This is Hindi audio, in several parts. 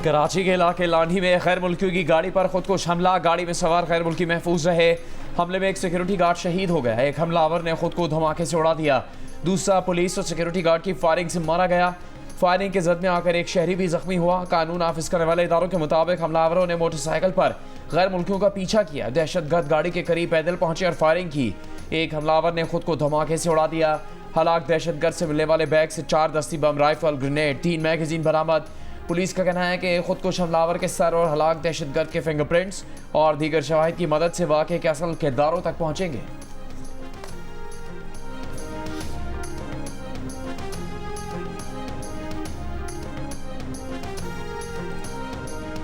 कराची के इलाके लांढी में गैर मुल्कियों की गाड़ी पर खुदकुश हमला। गाड़ी में सवार गैर मुल्की महफूज रहे। हमले में एक सिक्योरिटी गार्ड शहीद हो गया। एक हमलावर ने खुद को धमाके से उड़ा दिया। दूसरा पुलिस और सिक्योरिटी गार्ड की फायरिंग से मारा गया। फायरिंग के जद में आकर एक शहरी भी जख्मी हुआ। कानून नाफिज करने वाले इदारों के मुताबिक हमलावरों ने मोटरसाइकिल पर गैर मुल्कियों का पीछा किया। दहशतगर्द गाड़ी के करीब पैदल पहुंचे और फायरिंग की। एक हमलावर ने खुद को धमाके से उड़ा दिया। हलाक दहशतगर्द से मिलने वाले बैग से 4 दस्ती बम, राइफल, ग्रेनेड, 3 मैगजीन बरामद। पुलिस का कहना है कि खुदकुश हमलावर के सर और हलाक दहशतगर्द के फिंगरप्रिंट्स और दीगर शवाहिद की मदद से वाक़े के असल किरदारों तक पहुंचेंगे।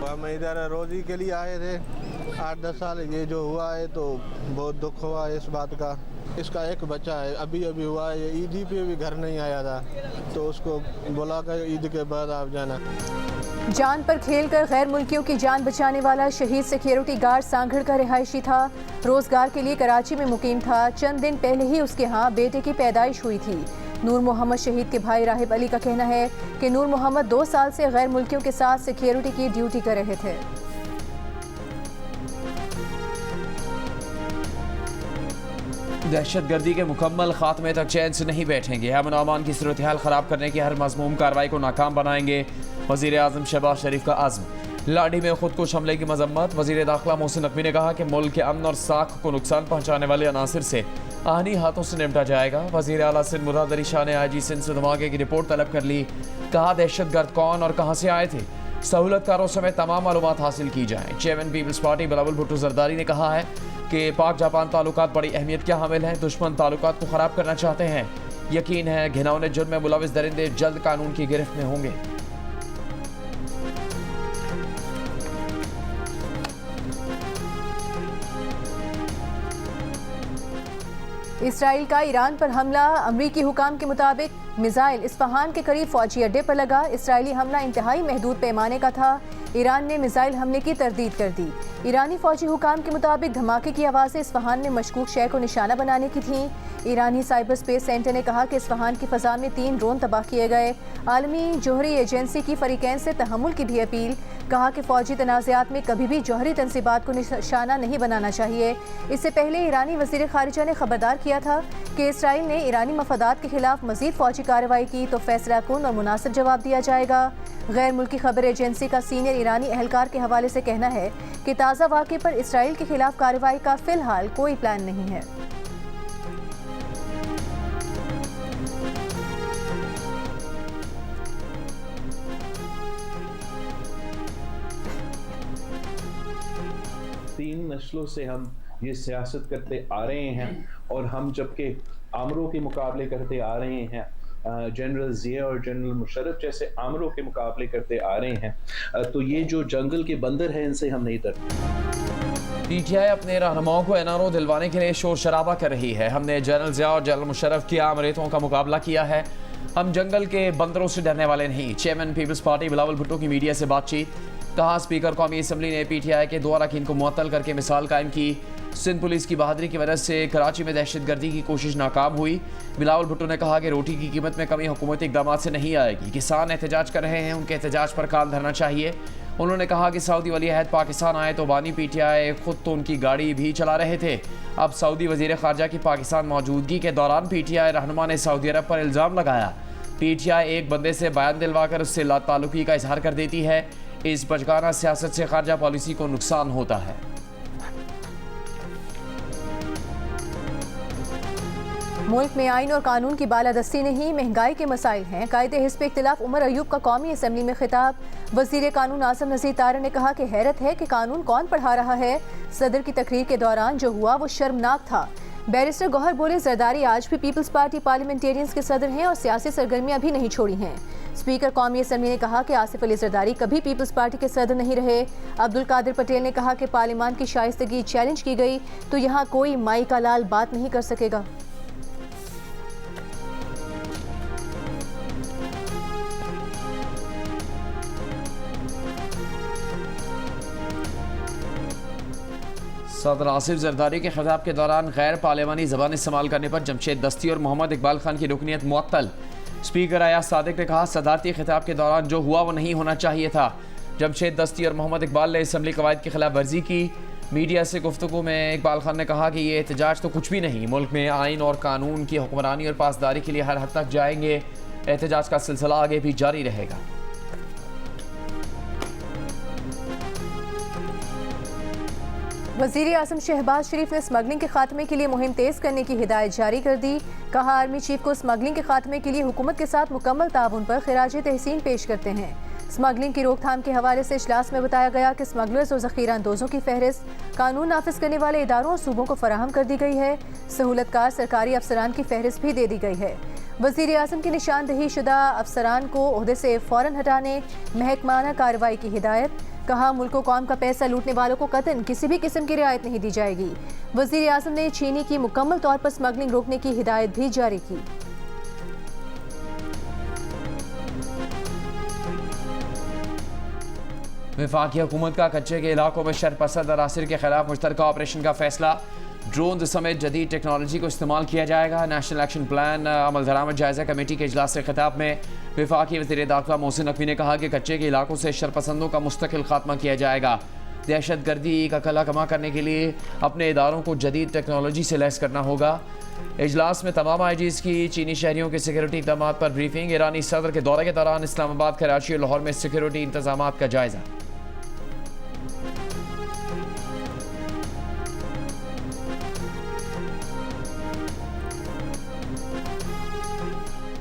हम इधर रोजी के लिए आए थे 8-10 साल। ये जो हुआ है तो बहुत दुख हुआ है इस बात का। इसका एक बच्चा है, अभी हुआ है। ये ईद पे भी घर नहीं आया था, तो उसको बुला कर ईद के बाद आप जाना। जान पर खेलकर गैर मुल्कियों की जान बचाने वाला शहीद सिक्योरिटी गार्ड सांगड़ का रिहायशी था। रोजगार के लिए कराची में मुकीम था। चंद दिन पहले ही उसके यहाँ बेटे की पैदाइश हुई थी। नूर मोहम्मद शहीद के भाई राहिब अली का कहना है कि नूर मोहम्मद 2 साल से गैर मुल्कियों के साथ सिक्योरिटी की ड्यूटी कर रहे थे। दहशतगर्दी के मुकम्मल खात्मे तक चैन से नहीं बैठेंगे। अमन अमान की सूरत हाल ख़राब करने की हर मज़मूम कार्रवाई को नाकाम बनाएंगे। वज़ीर आज़म शहबाज शरीफ का आज़म। लाडी में खुदकुश हमले की मजम्मत। वज़ीर दाखिला मोहसिन नकवी ने कहा कि मुल्क के अमन और साख को नुकसान पहुँचाने वाले अनासिर से आहनी हाथों से निपटा जाएगा। वज़ीर आला सिंध मुराद अली शाह ने IG सिंध से धमाके की रिपोर्ट तलब कर ली। कहा दहशतगर्द कौन और कहाँ से आए थे, सहूलतकारों समेत तमाम मालूमात हासिल की जाएँ। Chairman Peoples Party Bilawal Bhutto Zardari ने कहा है कि पाक जापान ताल्लुकात बड़ी अहमियत क्या हामिल हैं। दुश्मन ताल्लुकात को ख़राब करना चाहते हैं। यकीन है घिनौने जुर्म में मुलविस दरिंदे जल्द कानून की गिरफ्त में होंगे। इसराइल का ईरान पर हमला। अमरीकी हुकाम के मुताबिक मिसाइल इस्फहान के करीब फौजी अड्डे पर लगा। इसराइली हमला इंतहाई महदूद पैमाने का था। ईरान ने मिसाइल हमले की तरदीद कर दी। ईरानी फौजी हुकाम के मुताबिक धमाके की आवाज़ें इस्फहान में मशकूक शय को निशाना बनाने की थीं। ईरानी साइबर स्पेस सेंटर ने कहा कि इस्फहान की फ़ज़ा में 3 ड्रोन तबाह किए गए। आलमी जोहरी एजेंसी की फ़रीक़ैन से तहम्मुल की भी अपील। कहा कि फ़ौजी तनाज़ात में कभी भी जौहरी तनसीबात को निशाना नहीं बनाना चाहिए। इससे पहले ईरानी वज़ीर ख़ारिजा ने खबरदार किया था कि इसराइल ने ईरानी मफादात के खिलाफ मज़ीद फ़ौजी कार्रवाई की तो फैसला कुन और मुनासिब जवाब दिया जाएगा। गैर मुल्की खबर एजेंसी का सीनियर ईरानी एहलकार के हवाले से कहना है कि ताज़ा वाक़े पर इसराइल के खिलाफ कार्रवाई का फ़िलहाल कोई प्लान नहीं है। तीन नस्लों से हम ये सियासत करते आ रहे हैं और हम जबकि आमरों के मुकाबले करते आ रहे हैं, जनरल ज़िया और जनरल मुशर्रफ जैसे आमरों के मुकाबले करते आ रहे हैं, तो ये जो जंगल के बंदर हैं इनसे हम नहीं डरते। PTI अपने रहनुमाओं को NRO दिलवाने के लिए शोर शराबा कर रही है। हमने जनरल ज़िया और जनरल मुशर्रफ की आमरेतों का मुकाबला किया है। हम जंगल के बंदरों से डरने वाले नहीं। Chairman Peoples Party Bilawal Bhutto की मीडिया से बातचीत। कहा स्पीकर कौमी असम्बली ने PTI के 2 अरकान को मुअत्तल करके मिसाल कायम की। सिंध पुलिस की बहादुरी की वजह से कराची में दहशतगर्दी की कोशिश नाकाम हुई। बिलावल भुट्टो ने कहा कि रोटी की कीमत में कमी हुकूमती इक़दाम से नहीं आएगी। किसान एहतजाज कर रहे हैं, उनके एहतजाज पर कान धरना चाहिए। उन्होंने कहा कि सऊदी वली अहद पाकिस्तान आए तो बानी PTI खुद तो उनकी गाड़ी भी चला रहे थे। अब सऊदी वज़ीर ख़ारजा की पाकिस्तान मौजूदगी के दौरान PTI रहनुमा ने सऊदी अरब पर इल्ज़ाम लगाया। PTI एक बंदे से बयान दिलवाकर उससे लाताल्लुकी का इजहार कर देती है। इस बचकाना सियासत से खारजा पॉलिसी को नुकसान होता है। मुल्क में आइन और कानून की बालादस्ती नहीं, महंगाई के मसाइल हैं। कायदे हिस्ब इख्तिलाफ उमर अयूब का कौमी असम्बली में खिताब। वज़ीर कानून आसिम नज़ीर तारा ने कहा कि हैरत है कि कानून कौन पढ़ा रहा है। सदर की तकरीर के दौरान जो हुआ वो शर्मनाक था। बैरिस्टर गौहर बोले जरदारी आज भी पीपल्स पार्टी पार्लियामेंटेरियंस के सदर हैं और सियासी सरगर्मियां भी नहीं छोड़ी हैं। स्पीकर कौमी असम्बली ने कहा कि आसिफ अली जरदारी कभी पीपल्स पार्टी के सदर नहीं रहे। अब्दुल कादिर पटेल ने कहा कि पार्लियामान की शाइस्तगी चैलेंज की गई तो यहाँ कोई माई का लाल बात नहीं कर सकेगा। सदर आसिफ जरदारी के खिताब के दौरान गैर पार्लियामानी ज़बान इस्तेमाल करने पर जमशेद दस्ती और मोहम्मद इकबाल खान की रुकनीत मुअत्तल। स्पीकर अयाज सादिक ने कहा सदारती खिताब के दौरान जो हुआ वो नहीं होना चाहिए था। जमशेद दस्ती और मोहम्मद इकबाल ने असम्बली कवायद की खिलाफ वर्जी की। मीडिया से गुफ्तगू में इकबाल खान ने कहा कि ये एहतजाज तो कुछ भी नहीं, मुल्क में आइन और कानून की हुक्मरानी और पासदारी के लिए हर हद तक जाएंगे। एहतजाज का सिलसिला आगे भी जारी रहेगा। वज़ीर आज़म शहबाज शरीफ ने स्मगलिंग के खात्मे के लिए मुहिम तेज़ करने की हिदायत जारी कर दी। कहा, आर्मी चीफ को स्मगलिंग के खात्मे के लिए हुकूमत के साथ मुकम्मल ताउन पर खिराज तहसीन पेश करते हैं। स्मगलिंग की रोकथाम के हवाले से इजलास में बताया गया कि स्मगलर्स और ज़ख़ीरा अंदोज़ों की फहरिस्त कानून नाफिज करने वाले इदारों और सूबों को फराहम कर दी गई है। सहूलतकार सरकारी अफसरान की फहरिस्त भी दे दी गई है। वज़ीर आज़म की निशानदही शुदा अफसरान को ओहदे से फ़ौरन हटाने महकमाना कार्रवाई की हिदायत। कहा, मुल्क व कौम का पैसा लूटने वालों को कतन किसी भी किस्म की रियायत नहीं दी जाएगी। वज़ीर आज़म ने चीनी की मुकम्मल तौर पर स्मगलिंग रोकने की हिदायत भी जारी की। वफाकी हुकूमत का कच्चे के इलाकों में शरपसंद अनासर के खिलाफ मुश्तरका ऑपरेशन का फैसला। ड्रोन समेत जदीद टेक्नोलॉजी को इस्तेमाल किया जाएगा। नेशनल एक्शन प्लान अमल दरामद जायजा कमेटी के इजलास से खिताब में वफाकी वज़ीर दाखिला मोहसिन नकवी ने कहा कि कच्चे के इलाकों से शरपसंदों का मुस्तकिल खात्मा किया जाएगा। दहशत गर्दी का कला कमा करने के लिए अपने इदारों को जदीद टेक्नोलॉजी से लैस करना होगा। इजलास में तमाम IGs की चीनी शहरियों के सिक्योरिटी इक़दामात पर ब्रीफिंग। ईरानी सदर के दौरे के दौरान इस्लामाबाद, कराची और लाहौर में सिक्योरिटी इंतजामात का जायजा।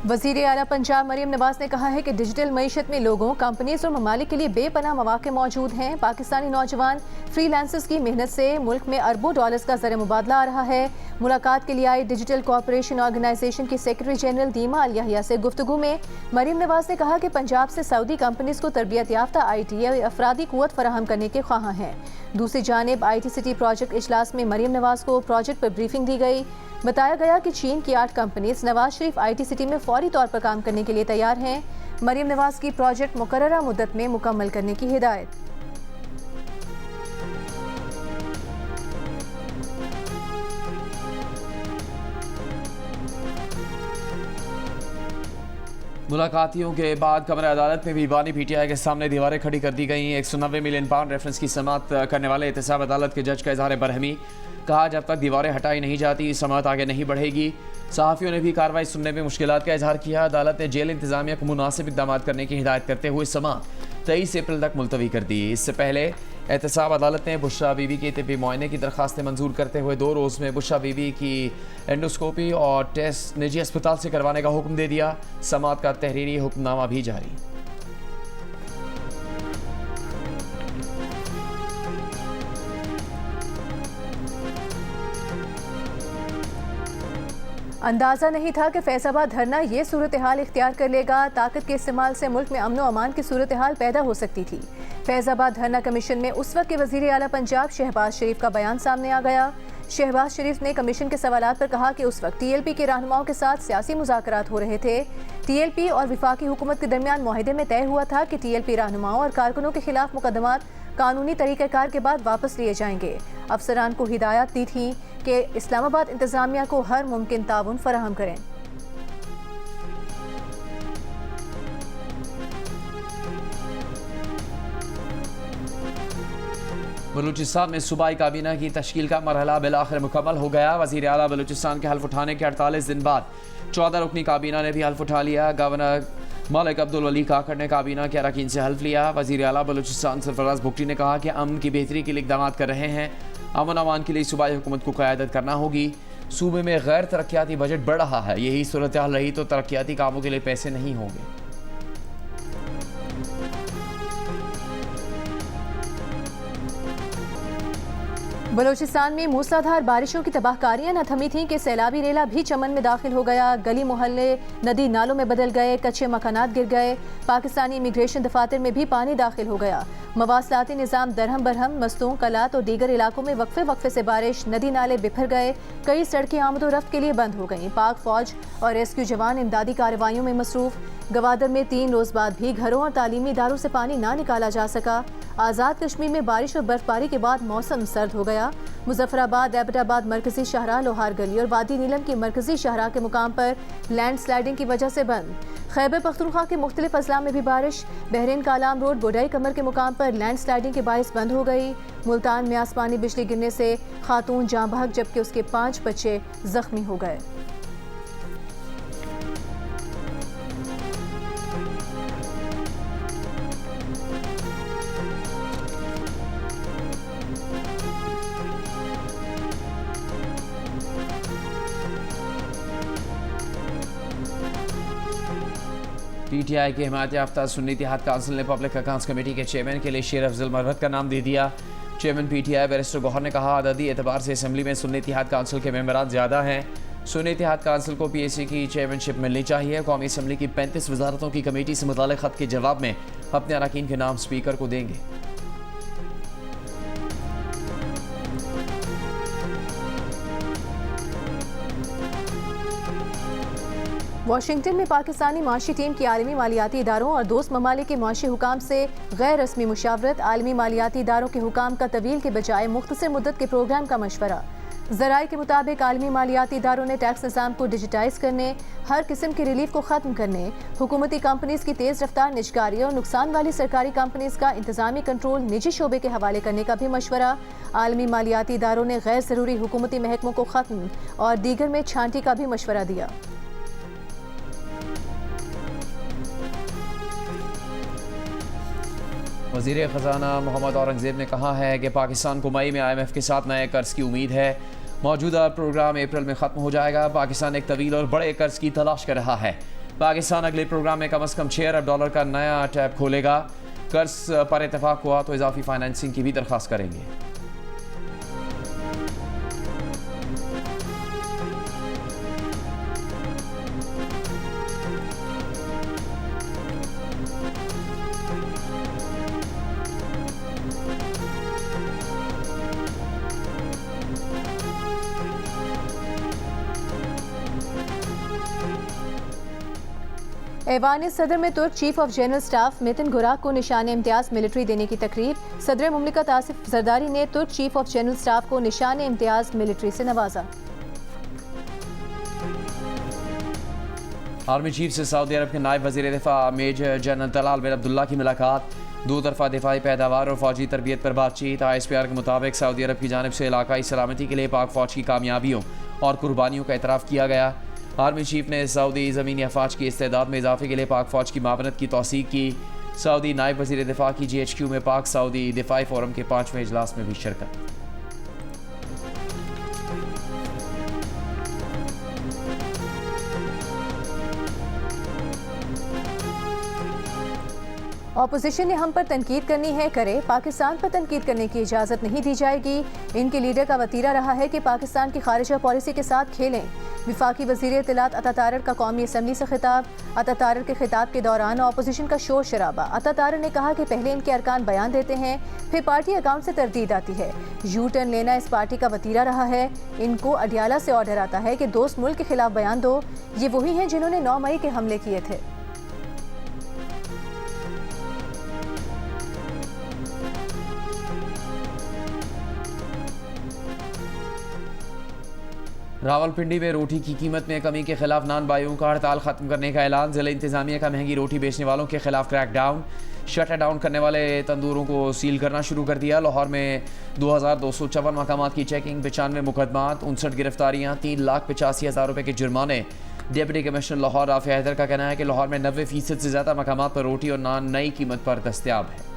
वज़ीर आला पंजाब मरीम नवाज ने कहा है कि डिजिटल मईशत में लोगों, कंपनीज और ममालिक के लिए बेपनाह मौके मौजूद हैं। पाकिस्तानी नौजवान फ्रीलांसर्स की मेहनत से मुल्क में अरबों डॉलर्स का ज़र मुबादला आ रहा है। मुलाकात के लिए आई डिजिटल कॉपरेशन ऑर्गेनाइजेशन की सेक्रेटरी जनरल दीमा अल यहिया से गुफ्तगू में मरीम नवाज ने कहा कि पंजाब से सऊदी कंपनीज को तरबियत याफ्ता IT अफरादी कुव्वत फराहम करने के ख्वाहां हैं। दूसरी जानिब IT सिटी प्रोजेक्ट इजलास में मरीम नवाज को प्रोजेक्ट पर ब्रीफिंग दी गई। बताया गया कि चीन की 8 companies Nawaz Sharif IT city में फौरी तौर पर काम करने के लिए तैयार हैं। मरीम नवाज की प्रोजेक्ट मुकर्ररा मुद्दत में मुकम्मल करने की हिदायत। मुलाकातियों के बाद कमरे अदालत में भी बानी PTI के सामने दीवारें खड़ी कर दी गई। 190 मिलियन पाउंड रेफरेंस की समाअत करने वाले एहतसाब अदालत के जज का इजहार बरहमी। कहा, जब तक दीवारें हटाई नहीं जाती समाअत आगे नहीं बढ़ेगी। सहाफ़ियों ने भी कार्रवाई सुनने में मुश्किलात का इजहार किया। अदालत ने जेल इंतजामिया को मुनासिब इक़दाम करने की हिदायत करते हुए समाअत 23 अप्रैल तक मुलतवी कर दी। इससे पहले एहतसाब अदालत ने बुशरा बीबी के तिब्बी मुआयने की दरख्वास्तें मंजूर करते हुए 2 रोज़ में बुशरा बीबी की एंडोस्कोपी और टेस्ट निजी अस्पताल से करवाने का हुक्म दे दिया। समाअत का तहरीरी हुक्मनामा भी जारी। अंदाज़ा नहीं था कि फैज़ाबाद धरना ये सूरत हाल इख्तियार कर लेगा। ताकत के इस्तेमाल से मुल्क में अमन व अमान की सूरत हाल पैदा हो सकती थी। फैज़ाबाद धरना कमीशन में उस वक्त के वज़ीर आला पंजाब शहबाज शरीफ का बयान सामने आ गया। शहबाज शरीफ ने कमीशन के सवालात पर कहा कि उस वक्त TLP के रहनुमाओं के साथ सियासी मुज़ाकरात हो रहे थे। TLP और वफाकी हुकूमत के दरमियान मुआहदे में तय हुआ था कि TLP रहनुमाओं और कारकुनों के खिलाफ मुकदमात कानूनी तरीक़ाकार के बाद वापस लिए जाएंगे। अफसरान को हिदायत दी थी कि इस्लामाबाद इंतज़ामिया को हर मुमकिन ताउन फराहम करें। बलूचिस्तान में सूबाई काबीना की तश्कील का मरहला बिलाखिर मुकम्मल हो गया। वज़ीर आला बलूचिस्तान के हल्फ उठाने के 48 दिन बाद 14 रुकनी काबीना ने भी हल्फ उठा लिया। गवर्नर मलिक अब्दुल वली काकड़ ने काबीना के अरकान से हल्फ लिया। वज़ीर आला बलूचिस्तान सरफराज भुट्टी ने कहा कि अमन की बेहतरी के लिए इक़दाम कर रहे हैं। अमन अमान के लिए सूबाई हुकूमत को क़यादत करना होगी। सूबे में गैर तरक्याती बजट बढ़ रहा है। यही सूरत हाल रही तो तरक्याती कामों के लिए पैसे नहीं होंगे। बलूचिस्तान में मूसलाधार बारिशों की तबाहकारियां न थमी थीं कि सैलाबी रेला भी चमन में दाखिल हो गया। गली मोहल्ले नदी नालों में बदल गए, कच्चे मकानात गिर गए। पाकिस्तानी इमिग्रेशन दफातर में भी पानी दाखिल हो गया। मवासलाती निज़ाम दरहम बरहम, मस्तूं, कलात और दीगर इलाकों में वक्फे वक्फे से बारिश, नदी नाले बिफर गए। कई सड़कें आमदोरफ्त के लिए बंद हो गईं। पाक फौज और रेस्क्यू जवान इमदादी कार्रवाइयों में मसरूफ। गवादर में 3 रोज़ बाद भी घरों और तालीमी इदारों से पानी ना निकाला जा सका। आज़ाद कश्मीर में बारिश और बर्फबारी के बाद मौसम सर्द हो गया। मुजफ्फराबाद, एबटाबाद मरकजी शाहराह, लोहार गली और वादी नीलम की मरकजी शाहराह के मुकाम पर लैंड स्लाइडिंग की वजह से बंद। खैबर पख्तूनख्वा के मुख्तलिफ अजला में भी बारिश। बहरीन कालाम रोड बोडई कमर के मुकाम पर लैंड स्लाइडिंग के बायस बंद हो गई। मुल्तान में आसमानी बिजली गिरने से खातून जाँ बहक जबकि उसके 5 बच्चे जख्मी हो गए। PTI के हिमायत याफ्ता सुन्नी इत्तेहाद काउंसिल ने पब्लिक अकाउंट्स कमेटी के चेयरमैन के लिए शेर अफजल मरवत का नाम दे दिया। चेयरमैन PTI बैरिस्टर गौहर ने कहा, अददी एतबार से असम्बली में सुन्नी इत्तेहाद काउंसिल के मेंबरान ज़्यादा हैं। सुन्नी इत्तेहाद काउंसिल को PAC की चेयरमैनशिप मिलनी चाहिए। कौमी असम्बली की 35 वजारतों की कमेटी से मुताल्लिक़ खत के जवाब में अपने अरकान के नाम स्पीकर को देंगे। वाशिंगटन में पाकिस्तानी माशी टीम की आलमी मालियाती इदारों और दोस्त ममालिक के माशी हुकाम से गैर रस्मी मुशावरत। आलमी मालियाती इदारों के हुकाम का तवील के बजाय मुख्तसर मुद्दत के प्रोग्राम का मशवरा। ज़राए के मुताबिक आलमी मालियाती इदारों ने टैक्स निज़ाम को डिजिटाइज करने, हर किस्म की रिलीफ को ख़त्म करने, हुकूमती कंपनीज़ की तेज़ रफ्तार निजकारी और नुकसान वाली सरकारी कंपनीज़ का इंतज़ामी कंट्रोल निजी शोबे के हवाले करने का भी मशवरा। आलमी मालियाती इदारों ने गैर ज़रूरी हुकूमती महकमों को ख़त्म और दीगर में छांटी का भी मशवरा दिया। वज़ीर ख़जाना मोहम्मद औरंगज़ेब ने कहा है कि पाकिस्तान को मई में IMF के साथ नए कर्ज की उम्मीद है। मौजूदा प्रोग्राम अप्रैल में ख़त्म हो जाएगा। पाकिस्तान एक तवील और बड़े कर्ज की तलाश कर रहा है। पाकिस्तान अगले प्रोग्राम में कम से कम 6 अरब डॉलर का नया टैब खोलेगा। कर्ज पर इतफाक़ हुआ तो इजाफी फाइनेंसिंग की भी दरख्वास्त करेंगे। ऐवान सदर में तुर्क चीफ ऑफ जनरल स्टाफ मेतिन गुराक को निशान इम्तियाज मिलिट्री देने की तकरीब। सदर मुमलिकत आसिफ जरदारी ने तुर्क चीफ ऑफ जनरल स्टाफ को निशान इम्तियाज मिलिट्री से नवाजा। आर्मी चीफ से सऊदी अरब के नायब वज़ीर दिफा मेजर जनरल तलाल बिन अब्दुल्ला की मुलाकात। दो तरफा दिफाई पैदावार और फौजी तरबियत पर बातचीत। ISPR के मुताबिक सऊदी अरब की जानिब से इलाकाई सलामती के लिए पाक फौज की कामयाबियों और कुर्बानियों का एतराफ़ किया गया। आर्मी चीफ ने सऊदी ज़मीनी अफवाज की इस्तेदाद में इजाफे के लिए पाक फौज की मावनत की तौसीक की। सऊदी नायब वज़ीर दिफा की GHQ में पाक सऊदी दिफाई फोरम के 5वें इजलास में भी शिरकत। ऑपोजिशन ने हम पर तनकीद करनी है, करे। पाकिस्तान पर तनकीद करने की इजाज़त नहीं दी जाएगी। इनके लीडर का वतीरा रहा है कि पाकिस्तान की खारिजा पॉलिसी के साथ खेलें। विफाकी वज़ीर इत्तलात अता तारर का कौमी असम्बली से खिताब। अता तारर के खिताब के दौरान ऑपोजिशन का शोर शराबा। अता तारर ने कहा कि पहले इनके अरकान बयान देते हैं, फिर पार्टी अकाउंट से तरदीद आती है। यू टर्न लेना इस पार्टी का वतीरा रहा है। इनको अडियाला से ऑर्डर आता है कि दोस्त मुल्क के खिलाफ बयान दो। ये वही हैं जिन्होंने 9 मई के हमले किए थे। रावलपिंडी में रोटी की कीमत में कमी के खिलाफ नान बाइयों का हड़ताल खत्म करने का ऐलान। जिला इंतजामिया का महंगी रोटी बेचने वालों के खिलाफ क्रैकडाउन। शटर डाउन करने वाले तंदूरों को सील करना शुरू कर दिया। लाहौर में 2254 मकामात की चेकिंग, 95 मुकदमात, 59 गिरफ्तारियाँ, 3,85,000 रुपये के जुर्माने। डिप्टी कमिश्नर लाहौर राफिया हैदर का कहना है कि लाहौर में 90% से ज़्यादा मकामात पर रोटी और नान नई कीमत पर दस्तियाब है।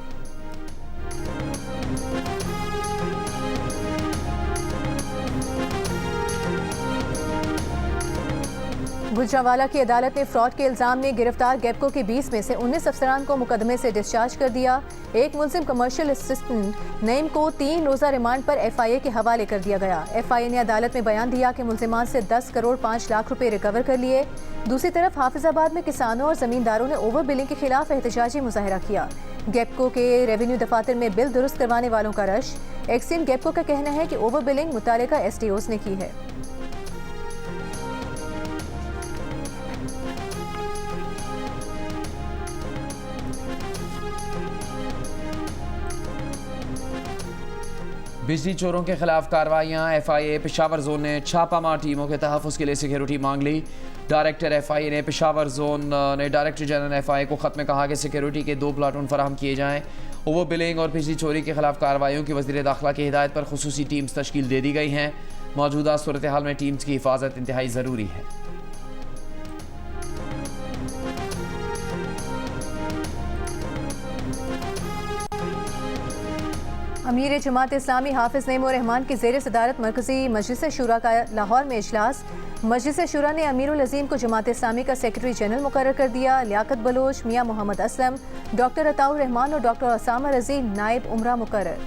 गुजरांवाला की अदालत ने फ्रॉड के इल्जाम में गिरफ्तार गैपको के 20 में से 19 अफसरान को मुकदमे से डिस्चार्ज कर दिया। एक मुलजिम कमर्शियल असिस्टेंट नईम को 3 रोज़ा रिमांड पर FIA के हवाले कर दिया गया। FIA ने अदालत में बयान दिया कि मुलजिमान से 10 करोड़ 5 लाख रुपए रिकवर कर लिए। दूसरी तरफ हाफिजाबाद में किसानों और ज़मींदारों ने ओवर बिलिंग के खिलाफ एहतजाजी मुजाहरा किया। गैपको के रेवेन्यू दफातर में बिल दुरुस्त करवाने वालों का रश। एक्सियन गैपको का कहना है कि ओवर बिलिंग मुतालिका SDOs ने की है। बिजली चोरों के खिलाफ कार्रवाइयाँ। FIA पेशावर जोन ने छापामार टीमों के तहफ़्फ़ुज़ के लिए सिक्योरिटी मांग ली। डायरेक्टर FIA ने पेशावर जोन ने डायरेक्टर जनरल FIA को ख़त में कहा कि सिक्योरिटी के 2 प्लाटून फराहम किए जाएँ। ओवर बिलिंग और बिजली चोरी के खिलाफ कार्रवाइयों की वज़ीर दाखिला की हिदायत पर खुसूसी टीम्स तश्कील दे दी गई हैं। मौजूदा सूरत हाल में टीम्स की हिफाजत इंतहाई ज़रूरी है। अमीर जमात इस्लामी हाफिज़ नईमुर रहमान की ज़ेर सदारत मरकज़ी मजलिस शूरा का लाहौर में इजलास। मजलिस शूरा ने अमीरुल अज़ीम को जमात इस्लामी का सेक्रेटरी जनरल मुकर्रर कर दिया। लियाकत बलोच, मियाँ मोहम्मद असलम, डॉक्टर अताउर रहमान और डॉक्टर असामा रज़ी नायब उमरा मुकर्रर।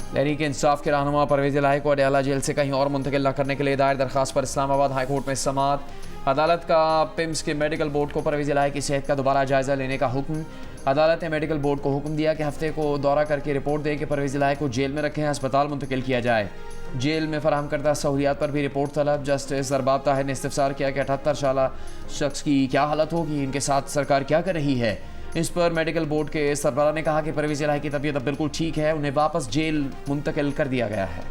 तहरीक इंसाफ के रहनुमा परवेज़ इलाही को अडयाला जेल से कहीं और मुंतकिल न करने के लिए दायर दरख्वास्त पर इस्लामाबाद हाई कोर्ट में समाअत। अदालत का पिम्स के मेडिकल बोर्ड को परवेज़ इलाही की सेहत का दोबारा जायज़ा लेने का हुक्म। अदालत ने मेडिकल बोर्ड को हुक्म दिया कि हफ्ते को दौरा करके रिपोर्ट दे कि परवेज़ इलाही को जेल में रखें, अस्पताल मुंतकिल किया जाए। जेल में फराहम करदा सहूलियात पर भी रिपोर्ट तलब। जस्टिस अरबाब ताहिर ने इस्तफसार किया कि 78 साल शख्स की क्या हालत होगी, इनके साथ सरकार क्या कर रही है। इस पर मेडिकल बोर्ड के सरबराह ने कहा कि परवेज़ इलाही की तबीयत अब बिल्कुल ठीक है, उन्हें वापस जेल मुंतकिल कर दिया गया है।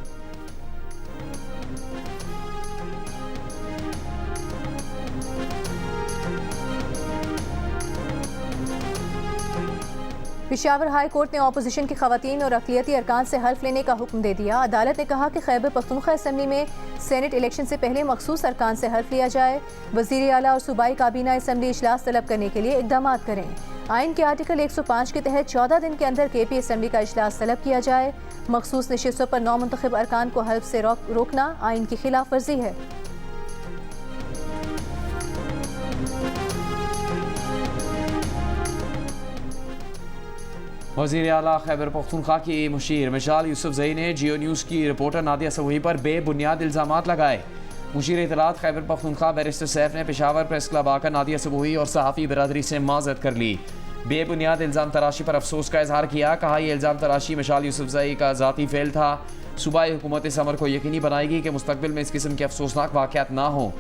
पेशावर हाई कोर्ट ने अपोजिशन की खवातीन और अक़लियती अरकान से हल्फ लेने का हुक्म दे दिया। अदालत ने कहा कि खैबर पख्तूनख्वा असम्बली में सेनेट इलेक्शन से पहले मखसूस अरकान से हल्फ लिया जाए। वज़ीर आला और सूबाई काबीना असम्बली इजलास तलब करने के लिए इक़दामात करें। आइन के आर्टिकल 105 के तहत 14 दिन के अंदर KP असम्बली का इजलास तलब किया जाए। मखसूस नशिस्तों पर नौमुंतखब अरकान को हल्फ से रोकना आइन की खिलाफ वर्जी है। वज़ीर आला खैबर पख्तूनख्वा की मुशीर मिशाल यूसुफजई ने जियो न्यूज़ की रिपोर्टर नादिया सबूही पर बेबुनियाद इल्ज़ामात लगाए। मुशीर इत्तलात खैबर पख्तूनख्वा बैरिस्टर सैफ ने पेशावर प्रेस क्लब आकर नादिया सबूही और सहाफ़ी बिरादरी से माज़रत कर ली। बेबुनियाद इल्ज़ाम तराशी पर अफसोस का इजहार किया। कहा यह इल्ज़ाम तराशी मिशाल यूसुफजई का ज़ाती फ़ेल था। सूबाई हुकूमत इस अमर को यकीनी बनाएगी कि मुस्तक़बिल में इस किस्म के अफसोसनाक वाक़यात ना हों।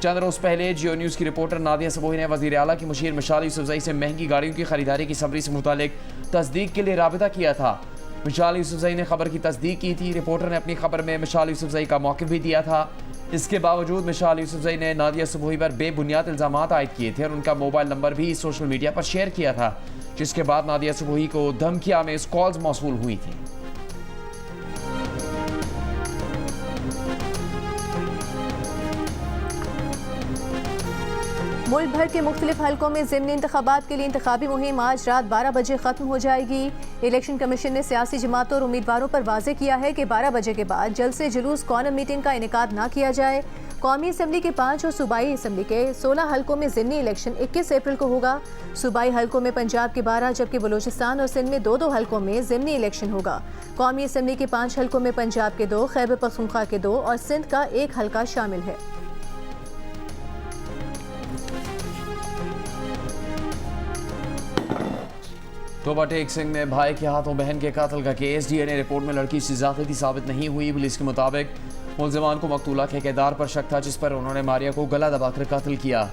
चंद रोज़ पहले जियो न्यूज़ की रिपोर्टर नादिया सबूही ने वज़ीर आला की मुशीर मिशाल यूसुफजई से महंगी गाड़ियों की खरीदारी की समरी से मुतालिक तस्दीक के लिए राबिता किया था। मिशाल यूसुफजई ने खबर की तस्दीक की थी। रिपोर्टर ने अपनी खबर में मिशाल यूसुफजई का मौक़िफ़ भी दिया था। इसके बावजूद मिशाल यूसुफजई ने नादिया सबूही पर बेबुनियाद इल्ज़ामात आयद किए थे और उनका मोबाइल नंबर भी सोशल मीडिया पर शेयर किया था, जिसके बाद नादिया सबूही को धमकियाँ में कॉल्स मौसूल हुई थी। मुल्क भर के मुख्तलिफ हलकों में ज़िमनी इंतखाबात के लिए इंतखाबी मुहिम आज रात 12 बजे ख़त्म हो जाएगी। इलेक्शन कमीशन ने सियासी जमातों और उम्मीदवारों पर वाज़े किया है कि 12 बजे के बाद जल्द से जुलूस कॉर्नर मीटिंग का इनेकाद ना किया जाए। कौमी असम्बली के 5 और सूबाई असम्बली के 16 हलकों में ज़िमनी इलेक्शन 21 अप्रैल को होगा। सूबाई हलकों में पंजाब के 12 जबकि बलूचिस्तान और सिंध में 2-2 हलकों में ज़िमनी इलेक्शन होगा। कौमी असम्बली के 5 हलकों में पंजाब के 2, खैबर पख्तूनख्वा के 2 और सिंध का 1 हलका शामिल है। तोबा टेक सिंह में भाई के हाथों बहन के कातल का केस। DNA रिपोर्ट में लड़की से ज़्यादती साबित नहीं हुई। पुलिस के मुताबिक मुल्ज़िमान को मकतूला ठेकेदार पर शक था, जिस पर उन्होंने मारिया को गला दबाकर कत्ल किया।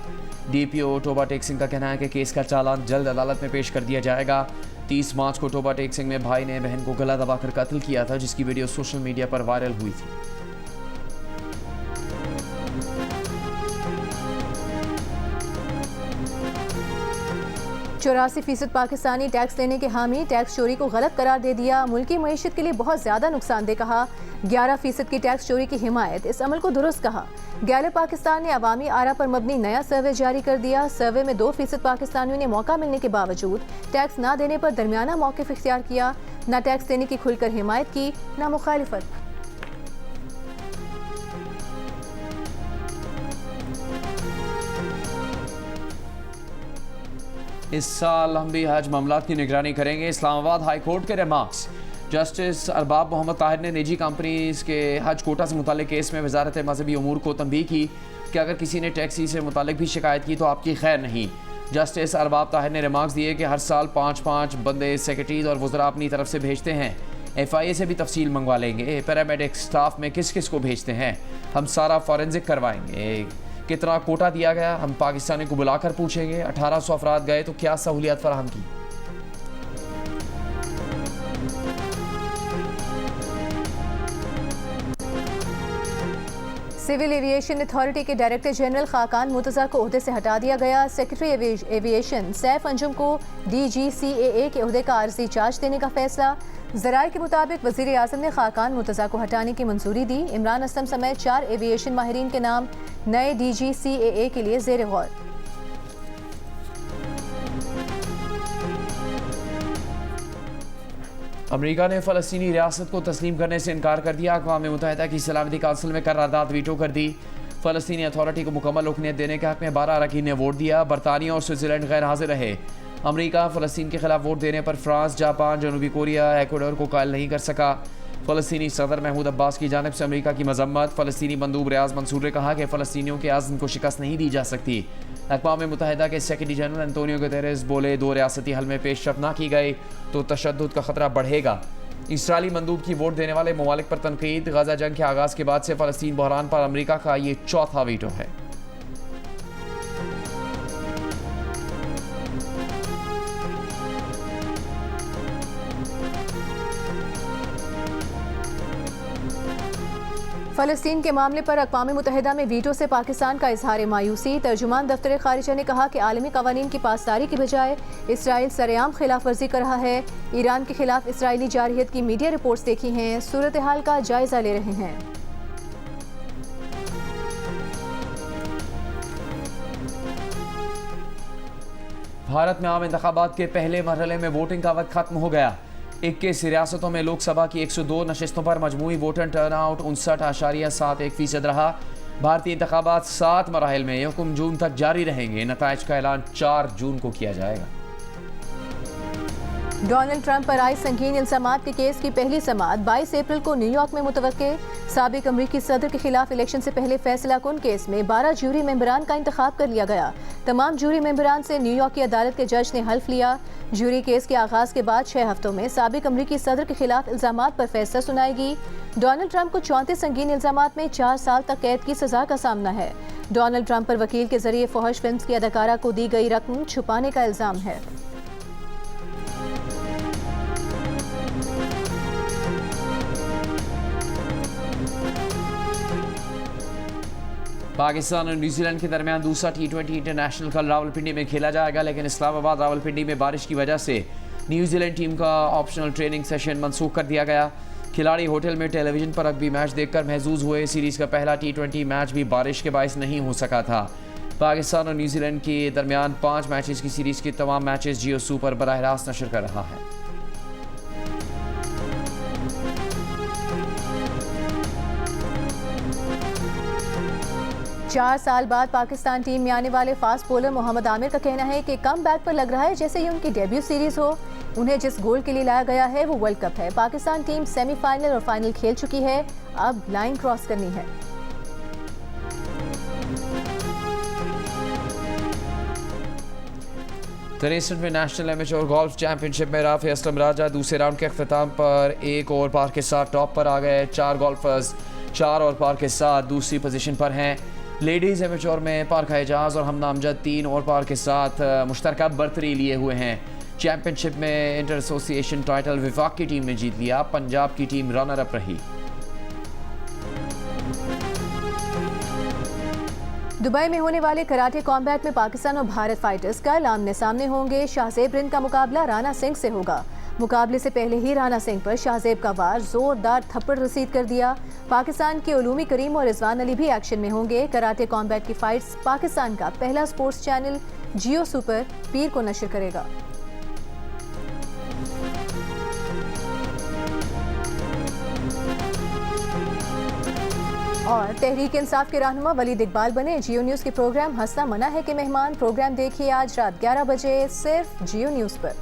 DPO तोबा टेक सिंह का कहना है कि केस का चालान जल्द अदालत में पेश कर दिया जाएगा। 30 मार्च को तोबा टेक सिंह में भाई ने बहन को गला दबाकर कत्ल किया था, जिसकी वीडियो सोशल मीडिया पर वायरल हुई थी। 84% पाकिस्तानी टैक्स लेने के हामी टैक्स चोरी को गलत करार दे दिया। मुल्की मईशत के लिए बहुत ज़्यादा नुकसानदेह कहा। 11% की टैक्स चोरी की हिमायत, इस अमल को दुरुस्त कहा। गैलप पाकिस्तान ने अवामी आरा पर मबनी नया सर्वे जारी कर दिया। सर्वे में 2% पाकिस्तानियों ने मौका मिलने के बावजूद टैक्स ना देने पर दरमियाना मौक़िफ़ इख्तियार किया। न टैक्स देने की खुलकर हिमायत की, न मुखालिफत। इस साल हम भी हज मामलात की निगरानी करेंगे। इस्लामाबाद हाई कोर्ट के रिमार्क्स। जस्टिस अरबाब मोहम्मद ताहिर ने निजी कंपनीज के हज कोटा से मुतालिक केस में वजारत मजहबी उमूर को तंबीह की कि अगर किसी ने टैक्सी से मुतालिक भी शिकायत की तो आपकी खैर नहीं। जस्टिस अरबाब ताहिर ने रिमार्क्स दिए कि हर साल 5-5 बंदे सेक्रेटरीज और वज़रा अपनी तरफ से भेजते हैं। FIA से भी तफसील मंगवा लेंगे। पैरामेडिक स्टाफ में किस किस को भेजते हैं, हम सारा फॉरेंसिक करवाएंगे। कितना कोटा दिया गया, हम पाकिस्तानी को बुलाकर पूछेंगे। 1800 अफराद गए तो क्या सहूलियात फराहम की। सिविल एविएशन अथॉरिटी के डायरेक्टर जनरल खाकान मुर्तज़ा को ओहदे से हटा दिया गया। सेक्रेटरी एविएशन सैफ अंजुम को DGCAA के ओहदे का आर्जी चार्ज देने का फैसला। ज़राए के मुताबिक वज़ीर आज़म ने खाकान मुर्तज़ा को हटाने की मंजूरी दी। इमरान असलम समेत 4 एविएशन माहिरीन के नाम नए DGCAA के लिए ज़ेर गौर। अमेरिका ने फ़लस्तीनी रियासत को तस्लीम करने से इनकार कर दिया। अक़वाम मुत्तहिदा की सलामती काउंसिल में करारदाद वीटो कर दी। फ़लस्तीनी अथॉरिटी को मुकम्मल रुकनीत देने के हक़ में 12 अरकान ने वोट दिया। बरतानिया और स्विट्ज़रलैंड गैर हाजिर रहे। अमेरिका फ़लस्तीन के खिलाफ वोट देने पर फ्रांस, जापान, जनूबी कोरिया, एक्वाडोर को कायल नहीं कर सका। फ़लस्तीनी सदर महमूद अब्बास की जानिब से अमेरिका की मजम्मत। फ़लस्तीनी मंदूब रियाज मंसूर ने कहा कि फ़लस्तीनियों के आज़म को शिकस्त नहीं दी जा सकती। अक़वाम मुत्तहिदा के सेक्रेटरी जनरल एंटोनियो गुतेरेस बोले, 2 रियासती हल में पेशरफ ना की गई तो तशद्दुद का ख़तरा बढ़ेगा। इसराइली मंदूब की वोट देने वाले ममालिक पर तनकीद। गजा जंग के आगाज़ के बाद से फ़लस्तीन बहरान पर अमेरिका का ये चौथा वीटो है। फ़लस्तीन के मामले पर अक़वाम मुत्तहिदा में वीटो से पाकिस्तान का इजहार मायूसी। तर्जुमान दफ्तर ख़ारिजा ने कहा कि आलमी कवानीन की पासदारी की बजाय इसराइल सरेआम खिलाफ वर्जी कर रहा है। ईरान के खिलाफ इसराइली जारहियत की मीडिया रिपोर्ट्स देखी हैं, सूरत हाल का जायज़ा ले रहे हैं। भारत में आम इंतखाबात के पहले मरहले में वोटिंग का वक्त खत्म हो गया। 21 रियासतों में लोकसभा की 102 नशिस्तों पर मजमूई वोटर टर्नआउट 59.71% रहा। भारतीय इंतखाबात 7 मराहिल में 1 जून तक जारी रहेंगे। नताइज का ऐलान 4 जून को किया जाएगा। डोनाल्ड ट्रंप पर आए संगीन इल्जामात के केस की पहली समाअत 22 अप्रैल को न्यूयॉर्क में मुतवक्के। साबिक अमरीकी सदर के खिलाफ इलेक्शन से पहले फैसला कुन केस में 12 जूरी मेंबरान का इंतखाब कर लिया गया। तमाम जूरी मेंबरान से न्यूयॉर्क की अदालत के जज ने हल्फ लिया। जूरी केस के आगाज के बाद 6 हफ्तों में साबिक अमरीकी सदर के खिलाफ इल्जामात पर फैसला सुनाएगी। डोनाल्ड ट्रंप को 34 संगीन इल्जामात में 4 साल तक कैद की सजा का सामना है। डोनाल्ड ट्रंप पर वकील के जरिए फहश फिल्म की अदाकारा को दी गई रकम छुपाने का इल्जाम है। पाकिस्तान और न्यूजीलैंड के दरमियान दूसरा T20 इंटरनेशनल कल रावलपिंडी में खेला जाएगा, लेकिन इस्लामाबाद रावलपिंडी में बारिश की वजह से न्यूजीलैंड टीम का ऑप्शनल ट्रेनिंग सेशन मनसूख कर दिया गया। खिलाड़ी होटल में टेलीविजन पर रग्बी मैच देखकर महजूज हुए। सीरीज़ का पहला T20 मैच भी बारिश के बायस नहीं हो सका था। पाकिस्तान और न्यूजीलैंड के दरमियान 5 मैचेस की सीरीज़ के तमाम मैचेस जियो सुपर बराह रास्त नशर कर रहा है। 4 साल बाद पाकिस्तान टीम में आने वाले फास्ट बॉलर मोहम्मद आमिर का कहना है कि कम बैक पर लग रहा है जैसे ये उनकी डेब्यू सीरीज हो। उन्हें जिस गोल के लिए लाया गया है वो वर्ल्ड कप है। पाकिस्तान टीम सेमीफाइनल और फाइनल खेल चुकी है, अब लाइन क्रॉस करनी है। में नेशनल एमेच्योर गोल्फ चैंपियनशिप में राफे असलम राजा दूसरे राउंड के अख्ताम पर 1 ओवर पार के साथ टॉप पर आ गए। 4 गोल्फर्स 4 ओवर पार के साथ दूसरी पोजीशन पर हैं। लेडीज़ एमेच्योर में पारखा एजाज और हमना अमजद 3 ओवर पार के साथ मुश्तरका बर्तरी लिए हुए हैं। चैंपियनशिप में इंटर एसोसिएशन टाइटल विफाक की टीम ने जीत लिया। पंजाब की टीम रनर अप रही। दुबई में होने वाले कराटे कॉम्बैट में पाकिस्तान और भारत फाइटर्स कल आमने सामने होंगे। शाहजेब रिंद का मुकाबला राणा सिंह से होगा। मुकाबले से पहले ही राणा सिंह पर शाहजेब का वार जोरदार थप्पड़ रसीद कर दिया। पाकिस्तान के उलूमी करीम और रिजवान अली भी एक्शन में होंगे। कराटे कॉम्बैट की फाइट्स पाकिस्तान का पहला स्पोर्ट्स चैनल जियो सुपर पीर को नशर करेगा। और तहरीक इंसाफ के रहनुमा वलीद इकबाल बने जियो न्यूज़ के प्रोग्राम हंसना मना है के मेहमान। प्रोग्राम देखिए आज रात 11 बजे सिर्फ जियो न्यूज़ पर।